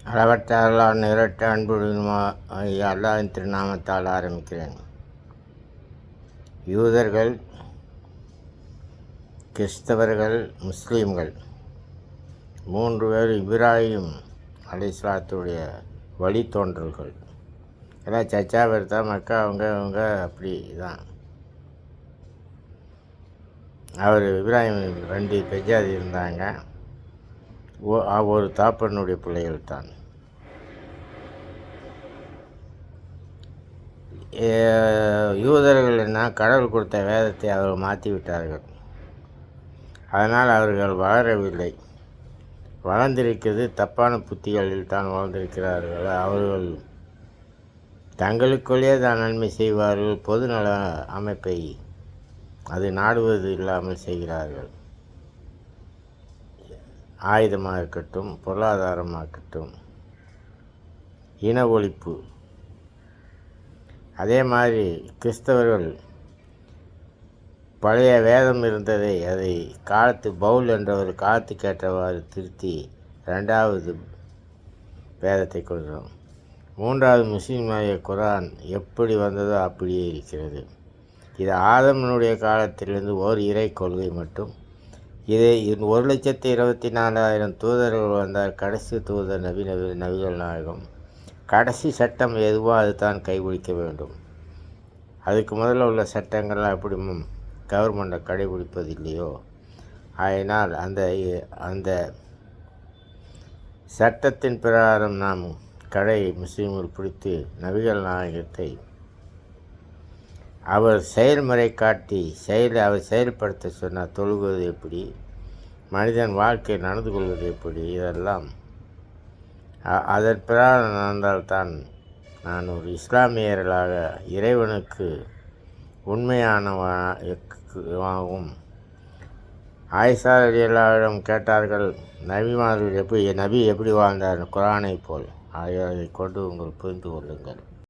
அளவற்ற அருளால் நிரட்ட அன்புமா அல்லாஹ்வின் திருநாமத்தால் ஆரம்பிக்கிறேன். யூதர்கள், கிறிஸ்தவர்கள், முஸ்லீம்கள் 3 பேர் இப்ராஹிம் அலைஹிஸ்ஸலாத்துடைய வழித்தோன்றல்கள். எல்லாம் சர்ச்சா பெருத்தா மக்கா அவங்க அப்படி தான். அவர் இப்ராஹிம் 2 பெஜாதி இருந்தாங்க. ஒரு தாப்பனுடைய பிள்ளைகள் தான். யூதர்கள் என்ன, கடவுள் கொடுத்த வேதத்தை அவர்கள் மாற்றி விட்டார்கள். அதனால் அவர்கள் வளரவில்லை. வளர்ந்திருக்கிறது தப்பான புத்திகளில் தான் வளர்ந்திருக்கிறார்கள். அவர்கள் தங்களுக்குள்ளே தான் நன்மை செய்வார்கள். பொதுநல அமைப்பை அது நாடுவது இல்லாமல் செய்கிறார்கள். ஆயுதமாக இருக்கட்டும், பொருளாதாரமாக இருக்கட்டும், இன ஒழிப்பு. அதே மாதிரி கிறிஸ்தவர்கள் பழைய வேதம் இருந்ததை அதை காலத்து பவுல் என்ற ஒரு காலத்துக்கு ஏற்றவாறு திருத்தி 2வது வேதத்தை கொடுக்கிறோம். 3வது முஸ்லீமாய குரான் எப்படி வந்ததோ அப்படியே இருக்கிறது. இது ஆதமனுடைய காலத்திலிருந்து ஓர் இறை கொள்கை மட்டும். இதை 1,24,000 தூதர்கள் வந்தார். கடைசி தூதர் நபிகள் நாயகம். கடைசி சட்டம் எதுவோ அது தான் கைப்பிடிக்க வேண்டும். அதுக்கு முதல்ல உள்ள சட்டங்கள்லாம் எப்படி கவர்மெண்ட்டை கடைபிடிப்பது இல்லையோ, அதனால் அந்த சட்டத்தின் பிரகாரம் நாம் முஸ்லீம்கள் பிடித்து நபிகள் நாயகத்தை அவர் செயல்முறை காட்டி அவர் செயல்படுத்த சொன்னால் தொழுவது எப்படி, மனிதன் வாழ்க்கை நடந்து கொள்வது எப்படி, இதெல்லாம் அதன் பிரகாரம் நடந்தால்தான் நான் ஒரு இஸ்லாமியர்களாக இறைவனுக்கு உண்மையானவாகவும். ஆயிஷா ரலியல்லாஹு கேட்டார்கள், நபி எப்படி வாழ்ந்தார் குரானை போல். அதை கொண்டு உங்கள் புரிந்து கொள்ளுங்கள்.